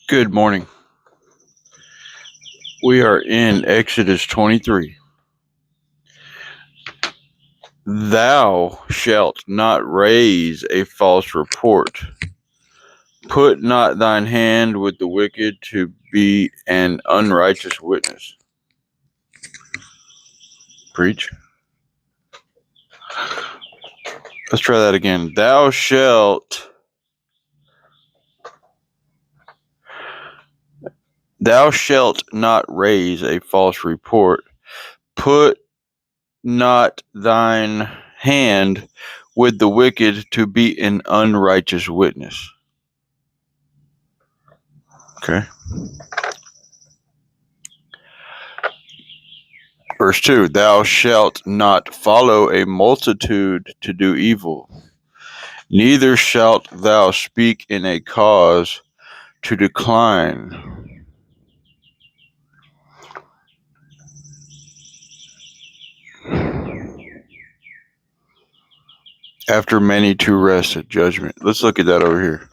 Good morning. We are in Exodus 23. Thou shalt not raise a false report. Put not thine hand with the wicked to be an unrighteous witness. Preach. Let's try that again. Thou shalt not raise a false report. Put not thine hand with the wicked to be an unrighteous witness. Okay. Verse 2, Thou shalt not follow a multitude to do evil, neither shalt thou speak in a cause to decline. After many to rest at judgment. Let's look at that over here.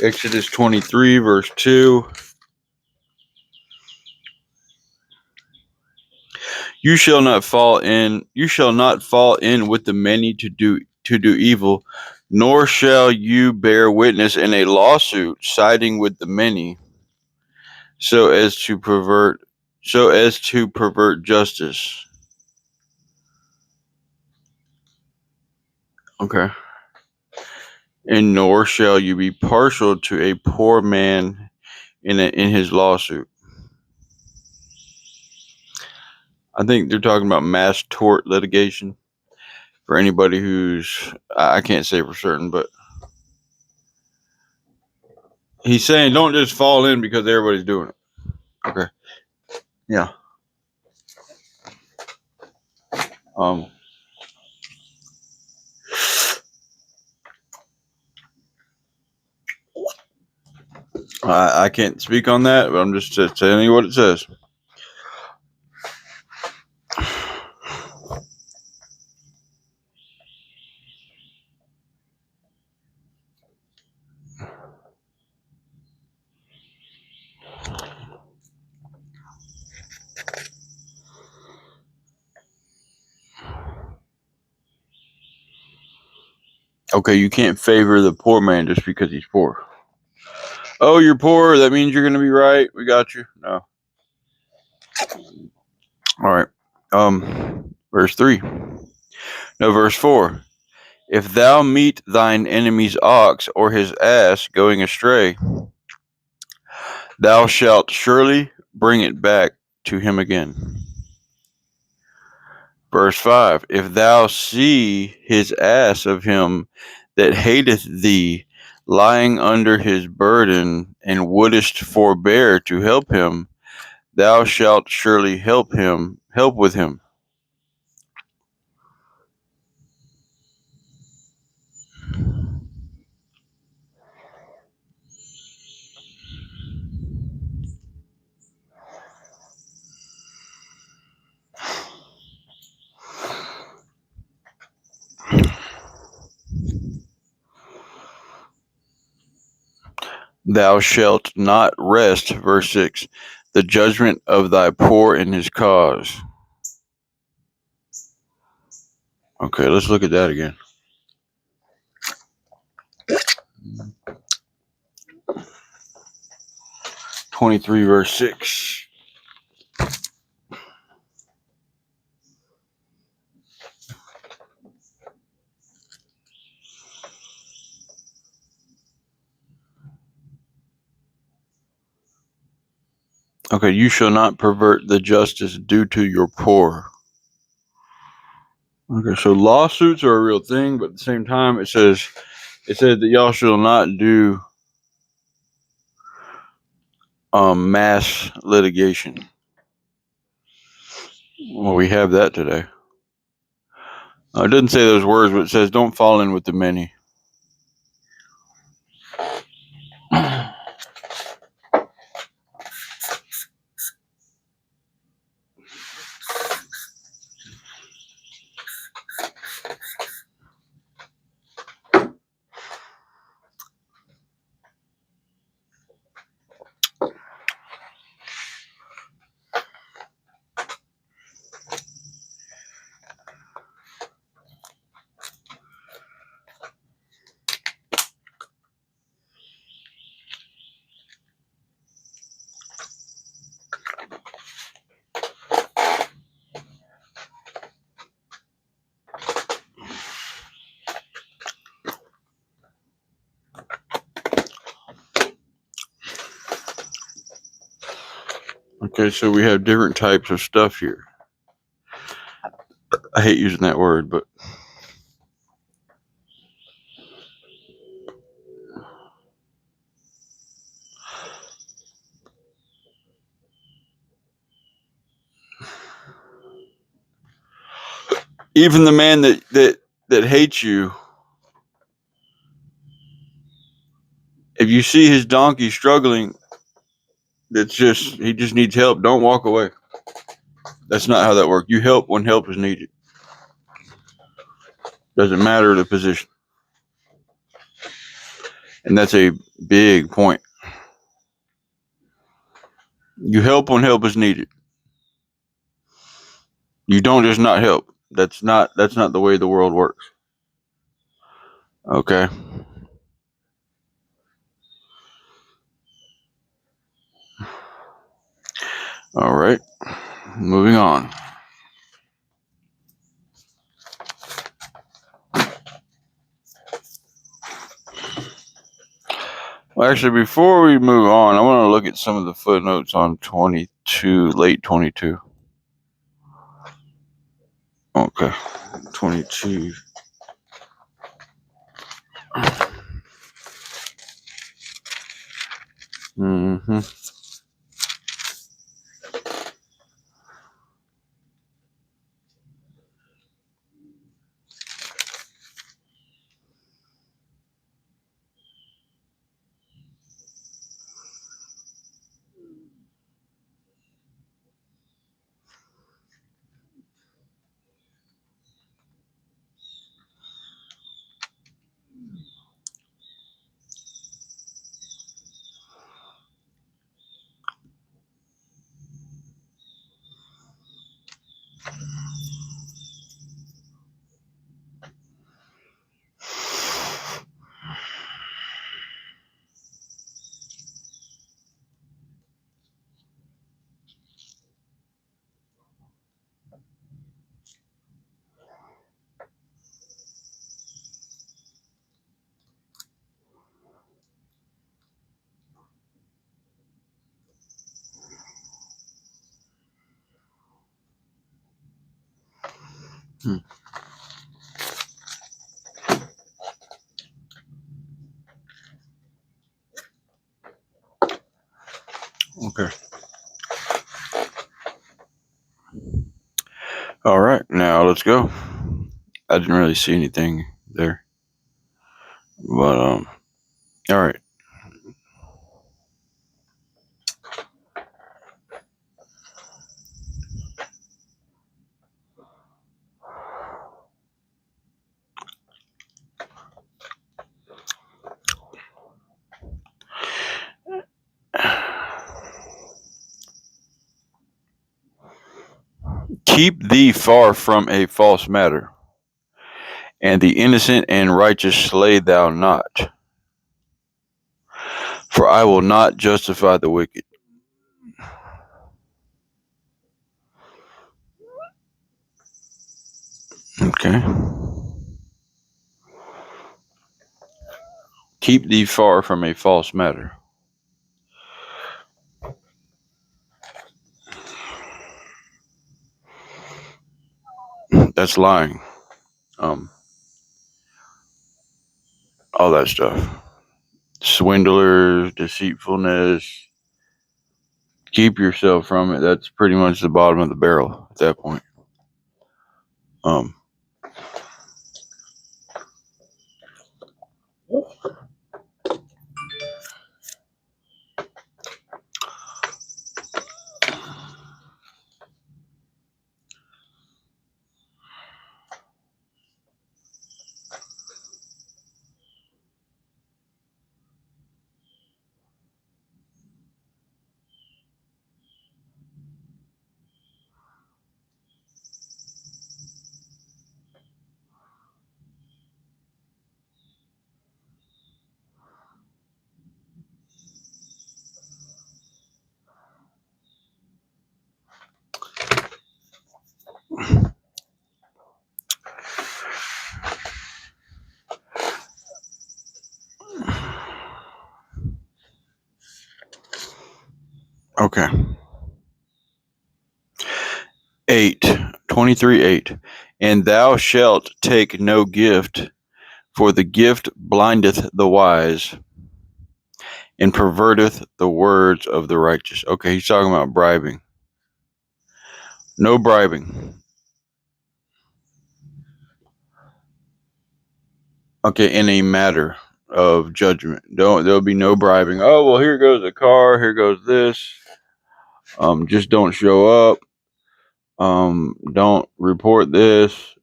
Exodus 23, verse 2. You shall not fall in with the many to do evil, nor shall you bear witness in a lawsuit siding with the many, so as to pervert justice. Okay. And nor shall you be partial to a poor man in his lawsuit. I think they're talking about mass tort litigation for anybody who's, I can't say for certain, but he's saying don't just fall in because everybody's doing it. Okay. Yeah. I can't speak on that, but I'm just telling you what it says. Okay, you can't favor the poor man just because he's poor. Oh, you're poor, that means you're going to be right. We got you. No. All right. Verse 3. No, verse 4. If thou meet thine enemy's ox or his ass going astray, thou shalt surely bring it back to him again. Verse 5. If thou see his ass of him that hateth thee lying under his burden, and wouldest forbear to help him, thou shalt surely help with him. Thou shalt not rest, verse 6, the judgment of thy poor in his cause. Okay, let's look at that again. 23, verse 6. Okay, you shall not pervert the justice due to your poor. Okay, so lawsuits are a real thing, but at the same time, it says that y'all shall not do mass litigation. Well, we have that today. It doesn't say those words, but it says don't fall in with the many. Okay, so we have different types of stuff here. I hate using that word, but even the man that hates you, if you see his donkey struggling, he just needs help. Don't walk away. That's not how that works. You help when help is needed. Doesn't matter the position. And that's a big point. You help when help is needed. You don't just not help. That's not the way the world works. Okay. All right. Moving on. Well, actually, before we move on, I want to look at some of the footnotes on 22, late 22. Okay. 22. Mm-hmm. Hmm. Okay. All right. Now let's go. I didn't really see anything there. But, all right. Keep thee far from a false matter, and the innocent and righteous slay thou not. For I will not justify the wicked. Okay. Keep thee far from a false matter. That's lying. All that stuff. Swindlers, deceitfulness. Keep yourself from it. That's pretty much the bottom of the barrel at that point. Um, okay. 23:8. And thou shalt take no gift, for the gift blindeth the wise and perverteth the words of the righteous. Okay, he's talking about bribing. No bribing. Okay, in a matter of judgment. There'll be no bribing. Oh, well, here goes a car, here goes this. Just don't show up. Don't report this.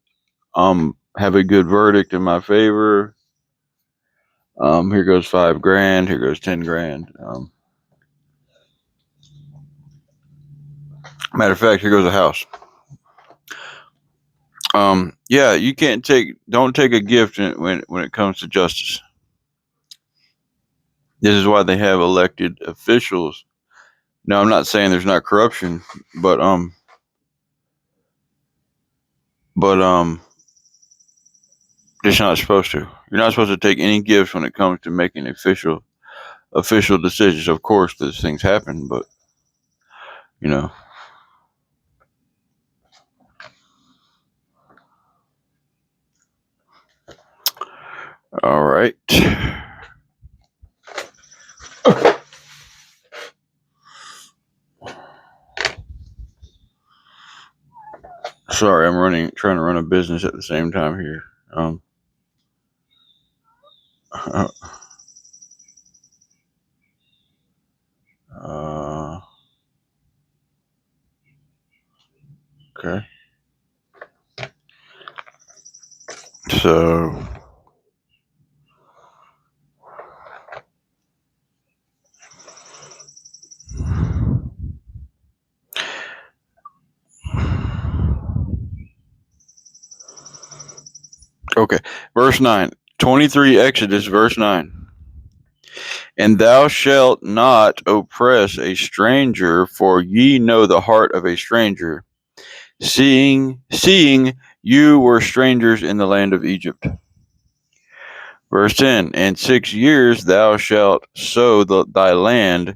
Have a good verdict in my favor. Here goes $5,000, here goes $10,000. Matter of fact, here goes a house. Yeah, you don't take a gift when it comes to justice. This is why they have elected officials. Now, I'm not saying there's not corruption, but just not supposed to. You're not supposed to take any gifts when it comes to making official decisions. Of course, those things happen, but you know. All right. Sorry, I'm trying to run a business at the same time here. Okay. So, okay, verse 9, 23 Exodus, verse 9. And thou shalt not oppress a stranger, for ye know the heart of a stranger, seeing you were strangers in the land of Egypt. Verse 10, and 6 years thou shalt sow thy land,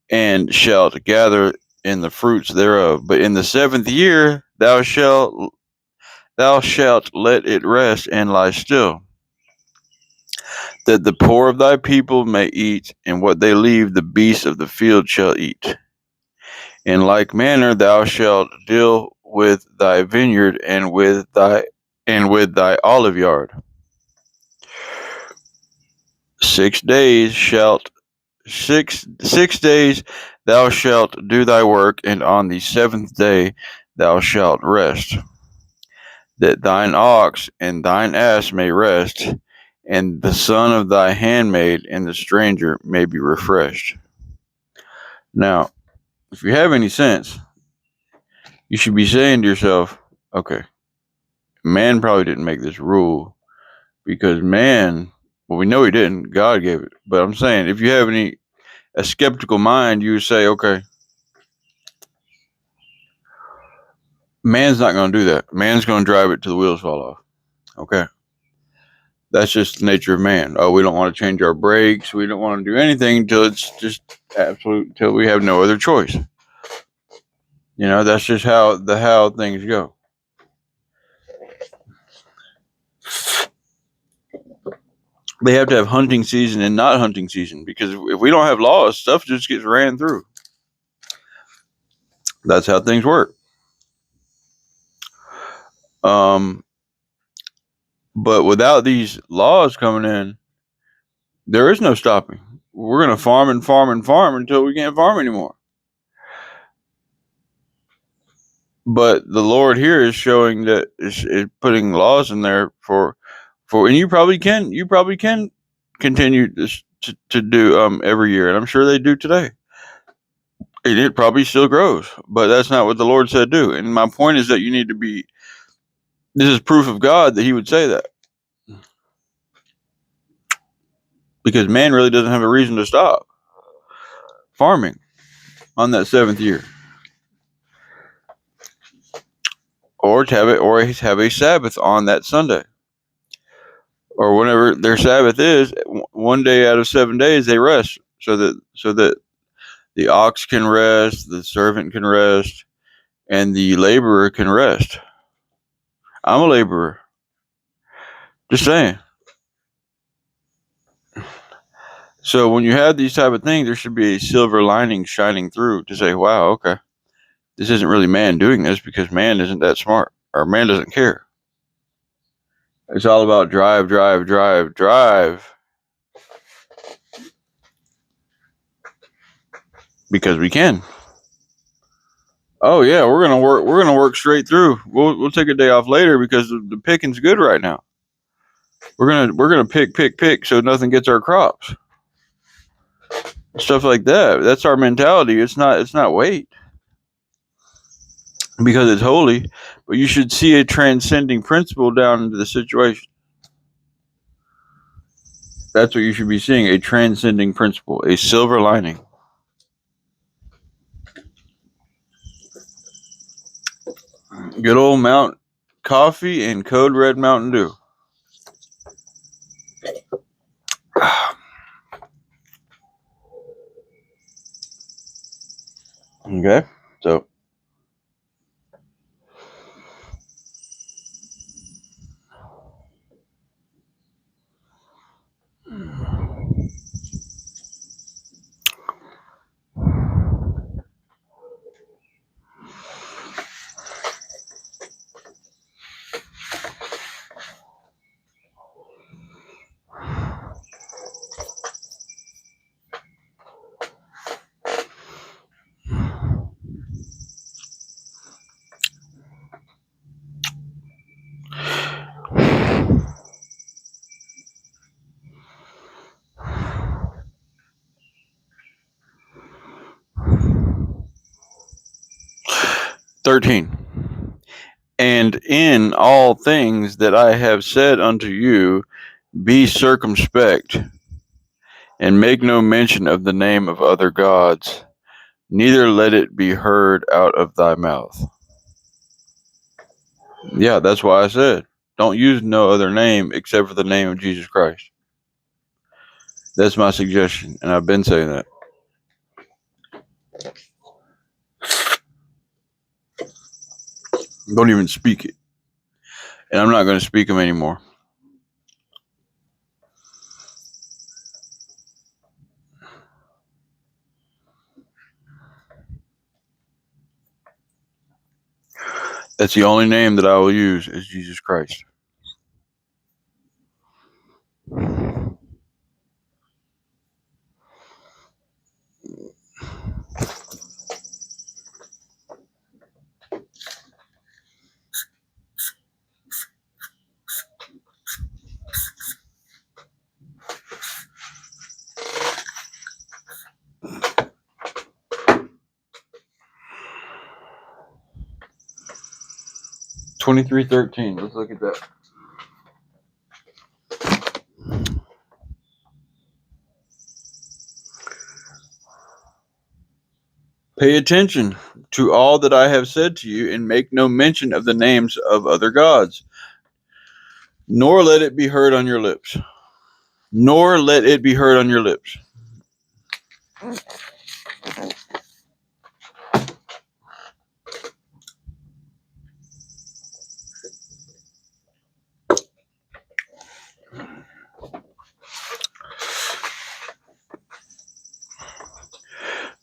and shalt gather in the fruits thereof. But in the 7th year thou shalt let it rest and lie still, that the poor of thy people may eat, and what they leave the beasts of the field shall eat. In like manner thou shalt deal with thy vineyard and with thy olive yard. 6 days thou shalt do thy work, and on the 7th day thou shalt rest, that thine ox and thine ass may rest, and the son of thy handmaid and the stranger may be refreshed. Now, if you have any sense, you should be saying to yourself, okay, man probably didn't make this rule, because man, well, we know he didn't. God gave it. But I'm saying, if you have a skeptical mind, you would say, okay, man's not going to do that. Man's going to drive it till the wheels fall off. Okay. That's just the nature of man. Oh, we don't want to change our brakes. We don't want to do anything until it's just absolute, till we have no other choice. You know, that's just how things go. They have to have hunting season and not hunting season, because if we don't have laws, stuff just gets ran through. That's how things work. But without these laws coming in, there is no stopping. We're going to farm and farm and farm until we can't farm anymore. But the Lord here is showing that is putting laws in there for, and you probably can continue this to do every year, and I'm sure they do today. And it probably still grows, but that's not what the Lord said do. And my point is that you need to be. This is proof of God that He would say that, because man really doesn't have a reason to stop farming on that 7th year, or to have a Sabbath on that Sunday, or whenever their Sabbath is. One day out of 7 days they rest, so that the ox can rest, the servant can rest, and the laborer can rest. I'm a laborer. Just saying. So when you have these type of things, there should be a silver lining shining through to say, wow, okay, this isn't really man doing this because man isn't that smart, or man doesn't care. It's all about drive, drive, drive, drive. Because we can. Oh yeah, we're gonna work. We're gonna work straight through. We'll take a day off later because the picking's good right now. We're gonna pick so nothing gets our crops. Stuff like that. That's our mentality. It's not weight because it's holy, but you should see a transcending principle down into the situation. That's what you should be seeing, a transcending principle, a silver lining. Good old Mount Coffee and Code Red Mountain Dew. Okay, so $13. And in all things that I have said unto you, be circumspect, and make no mention of the name of other gods, neither let it be heard out of thy mouth. Yeah, that's why I said, don't use no other name except for the name of Jesus Christ. That's my suggestion, and I've been saying that. Don't even speak it. And I'm not going to speak them anymore. That's the only name that I will use is Jesus Christ. $23.13. Let's look at that. Pay attention to all that I have said to you, and make no mention of the names of other gods, nor let it be heard on your lips. Nor let it be heard on your lips.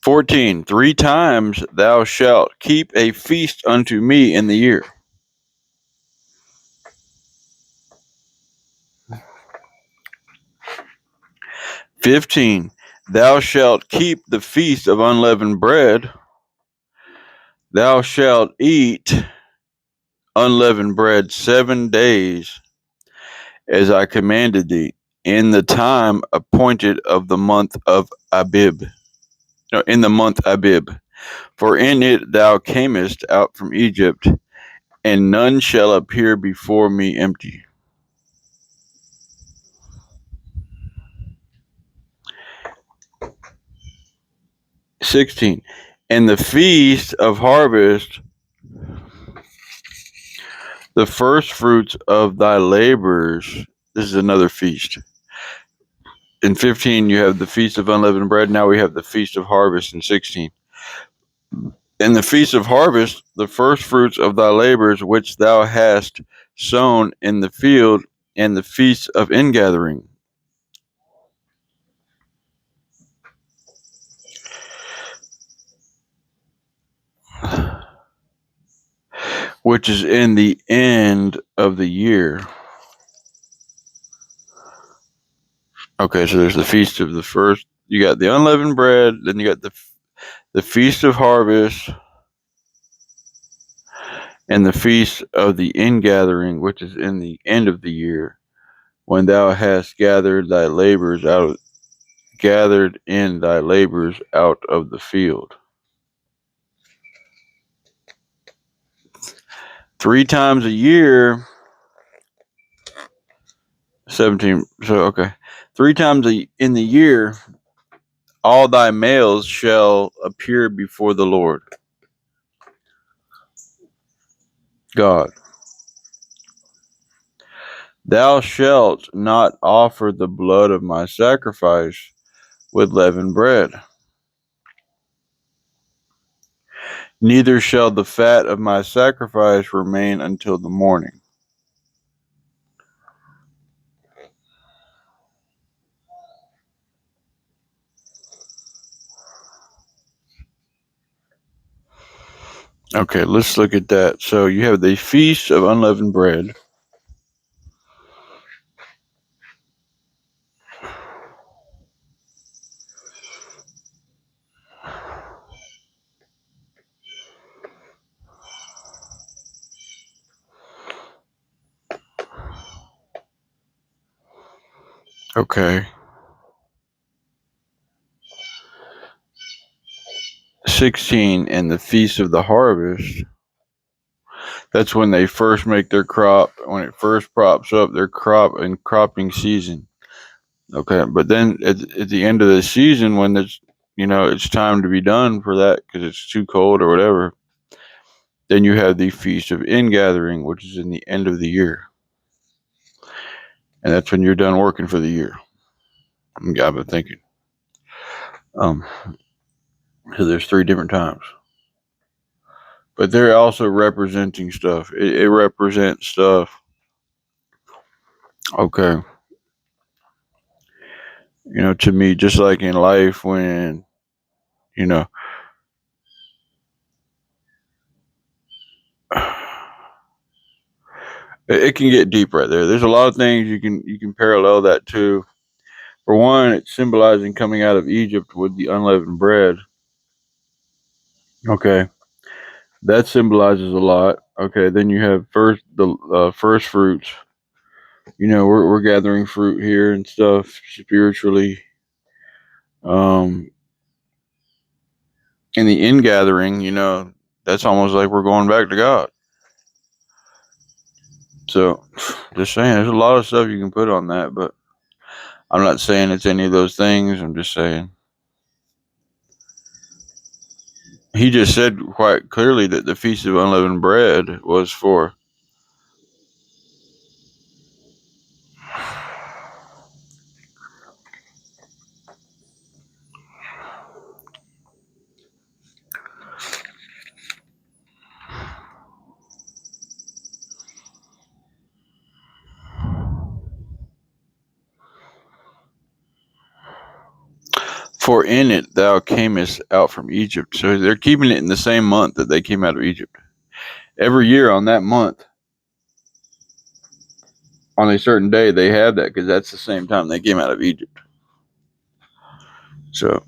$14. 3 times thou shalt keep a feast unto me in the year. $15. Thou shalt keep the feast of unleavened bread. Thou shalt eat unleavened bread 7 days, as I commanded thee, in the time appointed of the month of Abib. No, in the month Abib. For in it thou camest out from Egypt, and none shall appear before me empty. $16. And the feast of harvest, the first fruits of thy labors. This is another feast. In 15, you have the feast of unleavened bread. Now we have the feast of harvest in 16. And In the feast of harvest, the first fruits of thy labors which thou hast sown in the field, and the feast of ingathering, which is in the end of the year. Okay, so there's the feast of the first. You got the unleavened bread, then you got the feast of harvest, and the feast of the ingathering, which is in the end of the year, when thou hast gathered in thy labors out of the field. 3 times a year, 17. So, okay. 3 times in the year, all thy males shall appear before the Lord God. Thou shalt not offer the blood of my sacrifice with leavened bread, neither shall the fat of my sacrifice remain until the morning. Okay, let's look at that. So you have the feast of unleavened bread. Okay. 16, and the feast of the harvest. That's when they first make their crop, when it first props up their crop in cropping season. Okay, but then at the end of the season, when it's time to be done for that because it's too cold or whatever, then you have the feast of ingathering, which is in the end of the year, and that's when you're done working for the year. I've been thinking. So there's 3 different times, but they're also representing stuff. It represents stuff. Okay, to me, just like in life, when you know. It can get deep right there. There's a lot of things you can parallel that to. For one, it's symbolizing coming out of Egypt with the unleavened bread. Okay, that symbolizes a lot. Okay, then you have the first fruits. We're gathering fruit here and stuff spiritually. Um, in the ingathering, that's almost like we're going back to God. So, just saying, there's a lot of stuff you can put on that, but I'm not saying it's any of those things. I'm just saying. He just said quite clearly that the Feast of Unleavened Bread was for. For in it thou camest out from Egypt. So they're keeping it in the same month that they came out of Egypt. Every year on that month, on a certain day, they have that because that's the same time they came out of Egypt. So.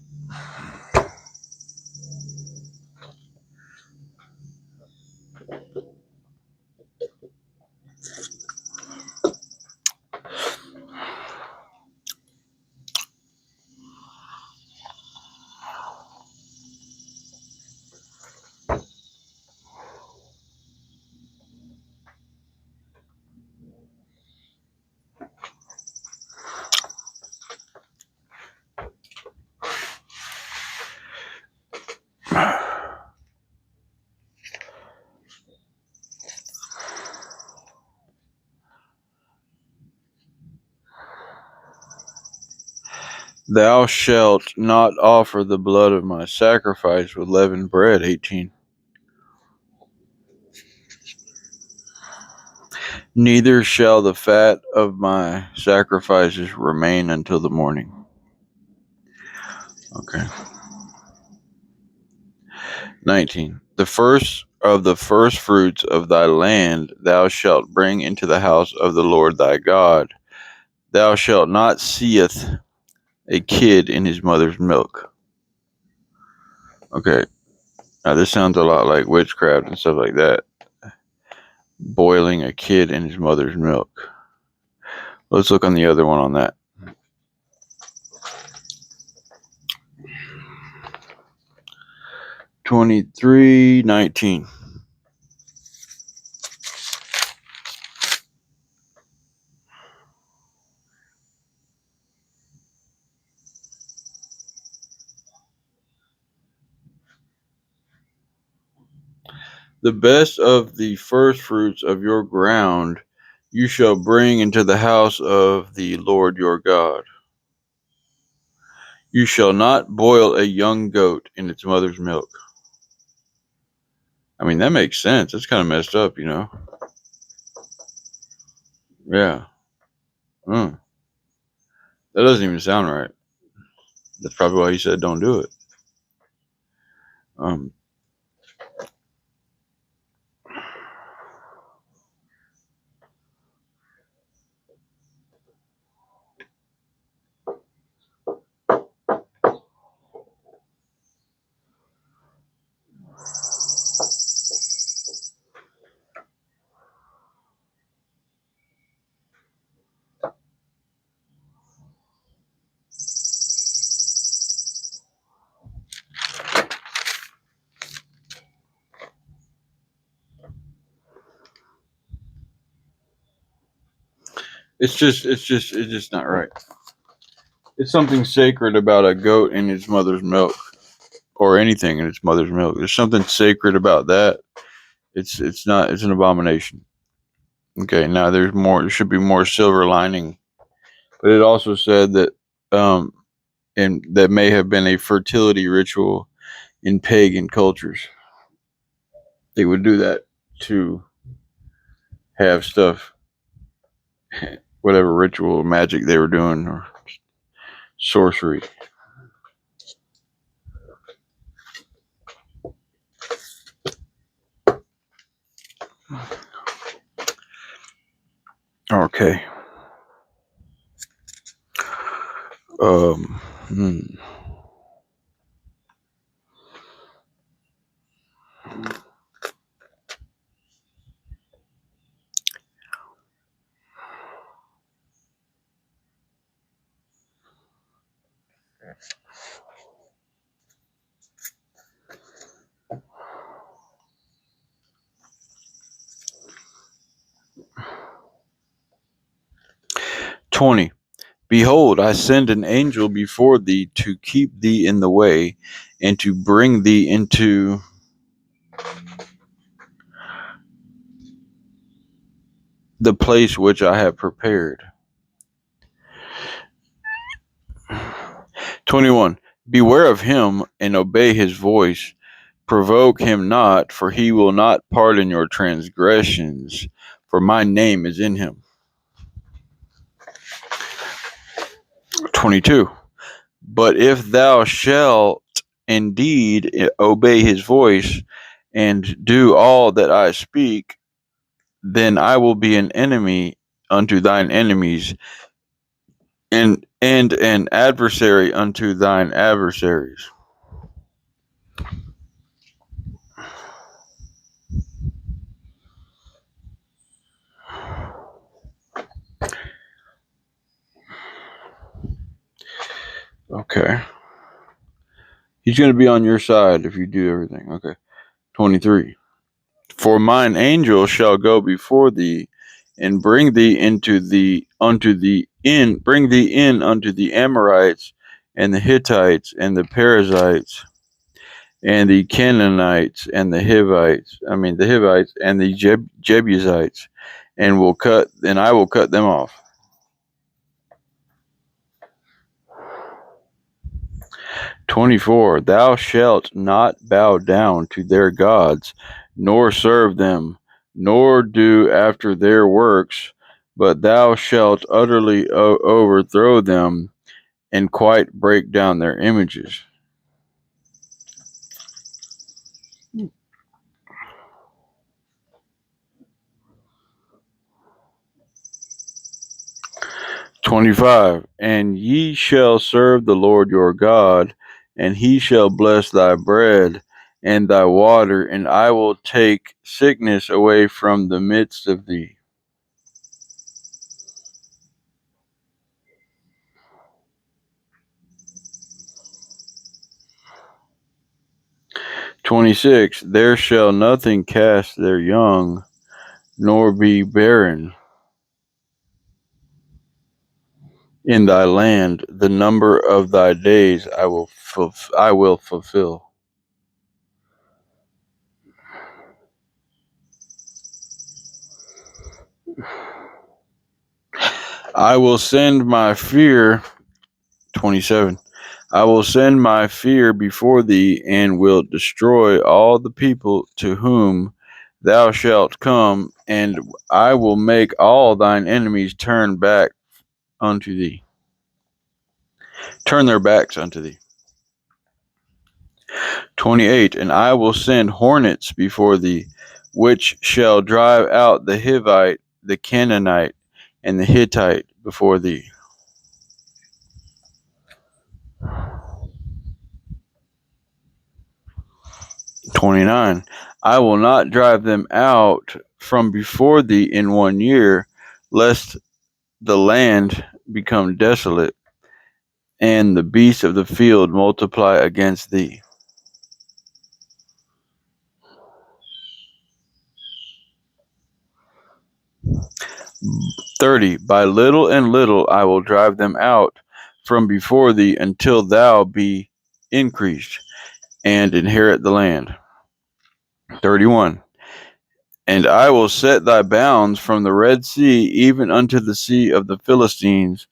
Thou shalt not offer the blood of my sacrifice with leavened bread. 18. Neither shall the fat of my sacrifices remain until the morning. Okay. 19. The first of the first fruits of thy land thou shalt bring into the house of the Lord thy God. Thou shalt not seeth a kid in his mother's milk. Okay. Now this sounds a lot like witchcraft and stuff like that. Boiling a kid in his mother's milk. Let's look on the other one on that. 23:19. The best of the first fruits of your ground you shall bring into the house of the Lord your God. You shall not boil a young goat in its mother's milk. I mean, that makes sense. It's kind of messed up, you know? Yeah. That doesn't even sound right. That's probably why he said don't do it. Um, it's just not right. It's something sacred about a goat in its mother's milk, or anything in its mother's milk. There's something sacred about that. It's not. It's an abomination. Okay, now there's more. There should be more silver lining, but it also said that, and that may have been a fertility ritual in pagan cultures. They would do that to have stuff, whatever ritual magic they were doing, or sorcery. Okay. Um. hmm. 20. Behold, I send an angel before thee to keep thee in the way, and to bring thee into the place which I have prepared. 21. Beware of him, and obey his voice. Provoke him not, for he will not pardon your transgressions, for my name is in him. 22. But if thou shalt indeed obey his voice, and do all that I speak, then I will be an enemy unto thine enemies, and an adversary unto thine adversaries. Okay. He's going to be on your side if you do everything. Okay. 23. For mine angel shall go before thee, and bring thee bring thee in unto the Amorites, and the Hittites, and the Perizzites, and the Canaanites, and the Hivites, and the Jebusites, and I will cut them off. 24. Thou shalt not bow down to their gods, nor serve them, nor do after their works, but thou shalt utterly overthrow them and quite break down their images. '25. And ye shall serve the Lord your God, and he shall bless thy bread and thy water, and I will take sickness away from the midst of thee. 26. There shall nothing cast their young, nor be barren in thy land. The number of thy days I will fulfill. I will send my fear. 27. I will send my fear before thee, and will destroy all the people to whom thou shalt come, and I will make all thine enemies turn back unto thee. Turn their backs unto thee. 28. And I will send hornets before thee, which shall drive out the Hivite, the Canaanite, and the Hittite before thee. 29. I will not drive them out from before thee in 1 year, lest the land become desolate, and the beasts of the field multiply against thee. 30. By little and little I will drive them out from before thee, until thou be increased, and inherit the land. 31. And I will set thy bounds from the Red Sea even unto the sea of the Philistines,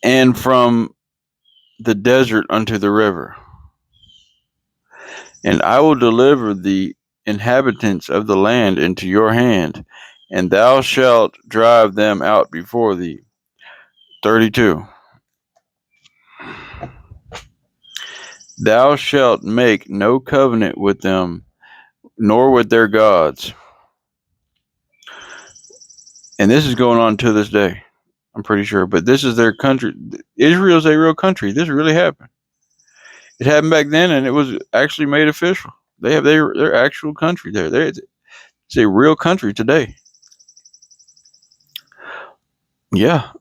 and from the desert unto the river. And I will deliver the inhabitants of the land into your hand, and thou shalt drive them out before thee. 32. Thou shalt make no covenant with them, nor with their gods. And this is going on to this day, I'm pretty sure. But this is their country. Israel's a real country. This really happened. It happened back then, and it was actually made official. They have their actual country there. It's a real country today. Yeah.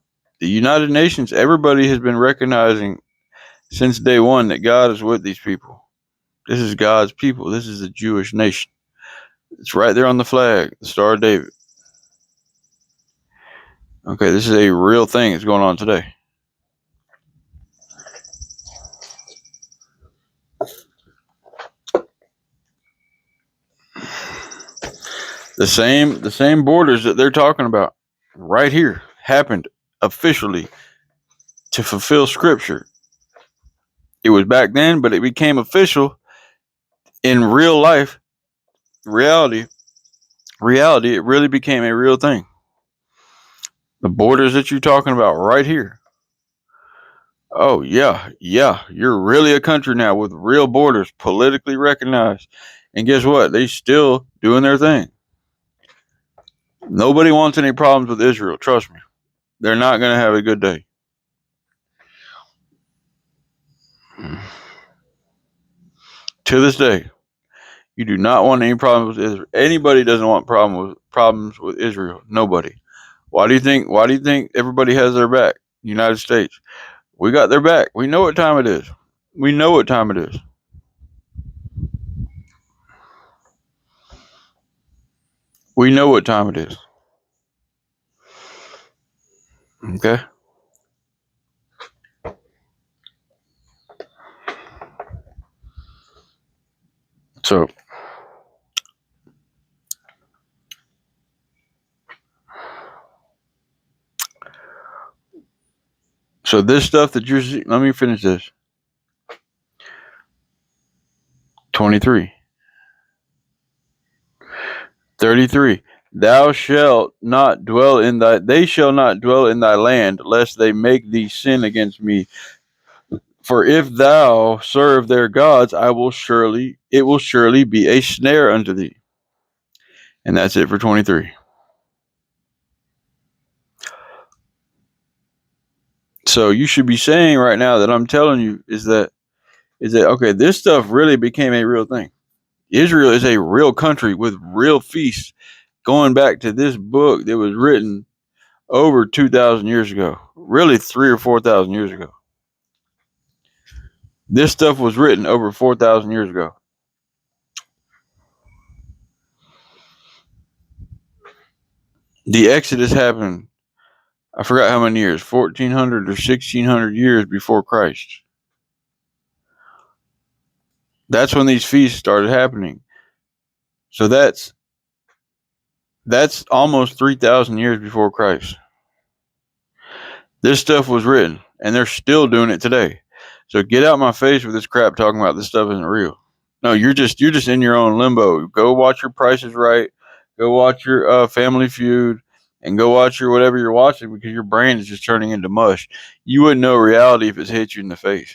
The United Nations, everybody has been recognizing since day one that God is with these people. This is God's people. This is the Jewish nation. It's right there on the flag, the Star of David. Okay, this is a real thing that's going on today. The same borders that they're talking about right here happened officially to fulfill scripture. It was back then, but it became official in real life. Reality, it really became a real thing. The borders that you're talking about right here. Oh, yeah, you're really a country now with real borders, politically recognized. And guess what? They still doing their thing. Nobody wants any problems with Israel, trust me. They're not going to have a good day. To this day, you do not want any problems with Israel. Anybody doesn't want problems with Israel. Nobody. Why do you think everybody has their back? United States. We got their back. We know what time it is. We know what time it is. We know what time it is. Okay? So this stuff that you're seeing, let me finish this. 23. 33. Thou shalt not dwell in thy they shall not dwell in thy land, lest they make thee sin against me. For if thou serve their gods, it will surely be a snare unto thee. And that's it for 23. So you should be saying right now that I'm telling you is that okay, this stuff really became a real thing. Israel is a real country with real feasts going back to this book that was written over 2,000 years ago. Really 3 or 4,000 years ago. This stuff was written over 4,000 years ago. The Exodus happened, I forgot how many years, 1,400 or 1,600 years before Christ. That's when these feasts started happening. So that's almost 3,000 years before Christ. This stuff was written, and they're still doing it today. So get out my face with this crap talking about this stuff isn't real. No, you're just in your own limbo. Go watch your Price is Right. Go watch your Family Feud, and go watch your whatever you're watching because your brain is just turning into mush. You wouldn't know reality if it hit you in the face.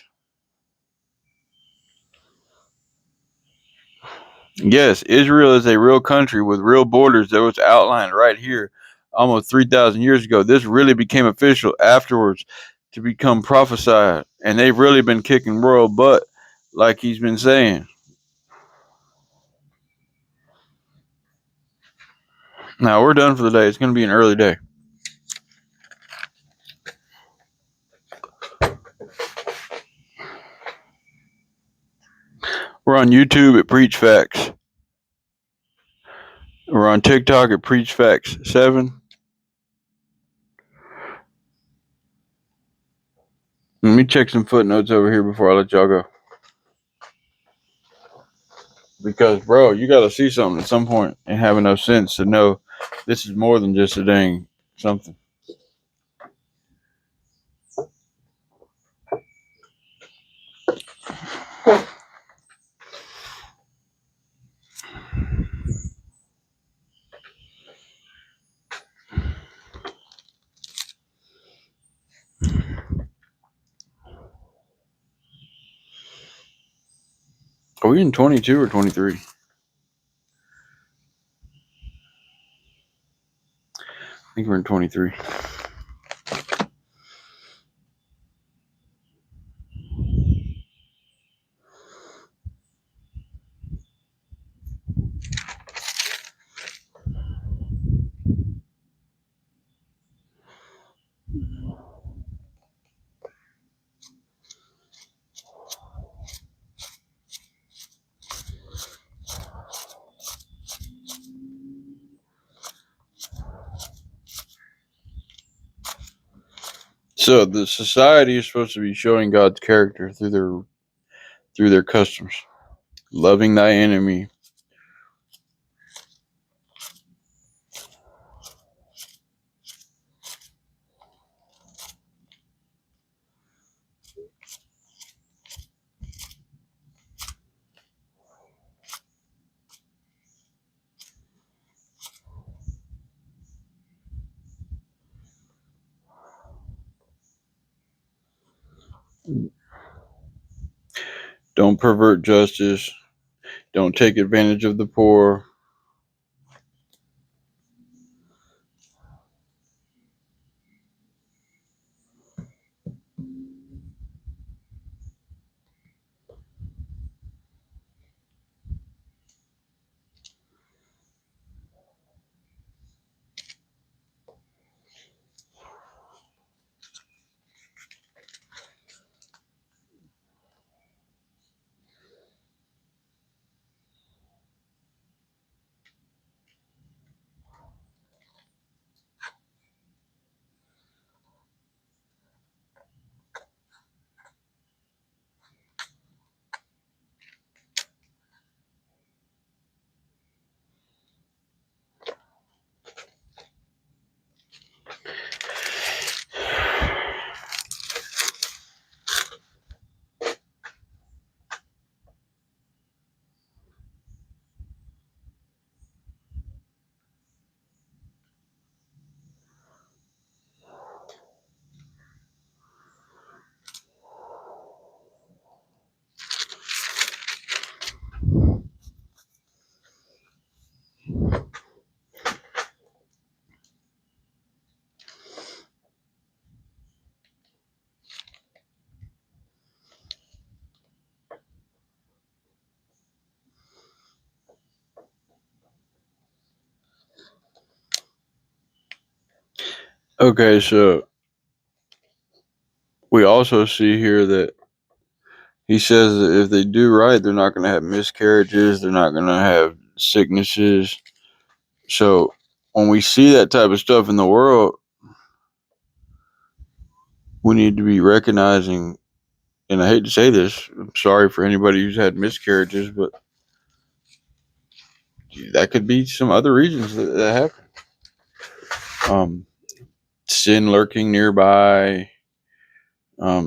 Yes, Israel is a real country with real borders that was outlined right here almost 3,000 years ago. This really became official afterwards to become prophesied. And they've really been kicking royal butt, like he's been saying. Now, we're done for the day. It's going to be an early day. We're on YouTube at Preach Facts. We're on TikTok at Preach Facts 7. Let me check some footnotes over here before I let y'all go. Because, bro, you got to see something at some point and have enough sense to know this is more than just a dang something. Are we in 22 or 23? I think we're in 23. So the society is supposed to be showing God's character through their customs. Loving thy enemy. Don't pervert justice. Don't take advantage of the poor. Okay, so we also see here that he says that if they do right, they're not going to have miscarriages, they're not going to have sicknesses. So when we see that type of stuff in the world, we need to be recognizing, and I hate to say this, I'm sorry for anybody who's had miscarriages, but that could be some other reasons that happen. Sin lurking nearby,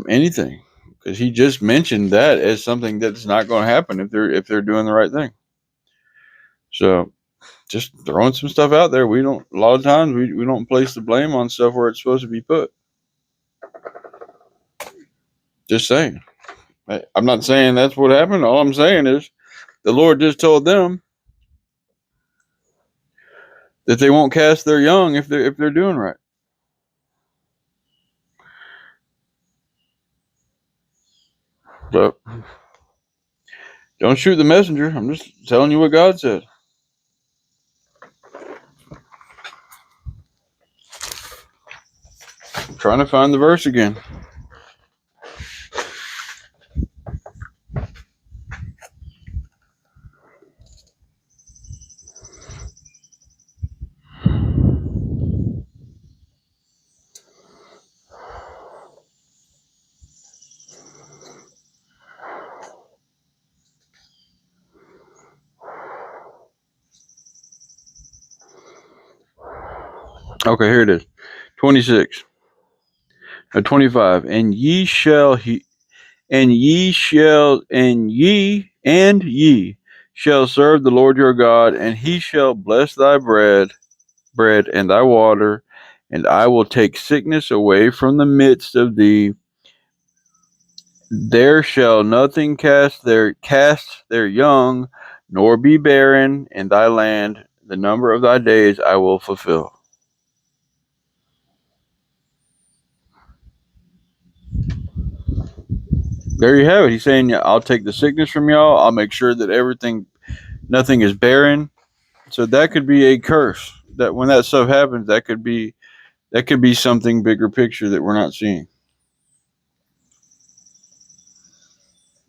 anything, because he just mentioned that as something that's not going to happen if they're doing the right thing. So just throwing some stuff out there. We don't, a lot of times we don't place the blame on stuff where it's supposed to be put. Just saying. I'm not saying that's what happened. All I'm saying is the Lord just told them that they won't cast their young if they're doing right. So don't shoot the messenger. I'm just telling you what God said. I'm trying to find the verse again. Okay, here it is. 26. 25. And ye shall shall serve the Lord your God, and he shall bless thy bread and thy water, and I will take sickness away from the midst of thee. There shall nothing cast their young, nor be barren in thy land. The number of thy days I will fulfill. There you have it. He's saying, I'll take the sickness from y'all. I'll make sure that nothing is barren. So that could be a curse. That when that stuff happens, that could be something bigger picture that we're not seeing.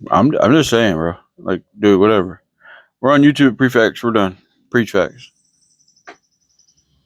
I'm just saying, bro. Like, dude, whatever. We're on YouTube. Prefacts. We're done. Preach facts.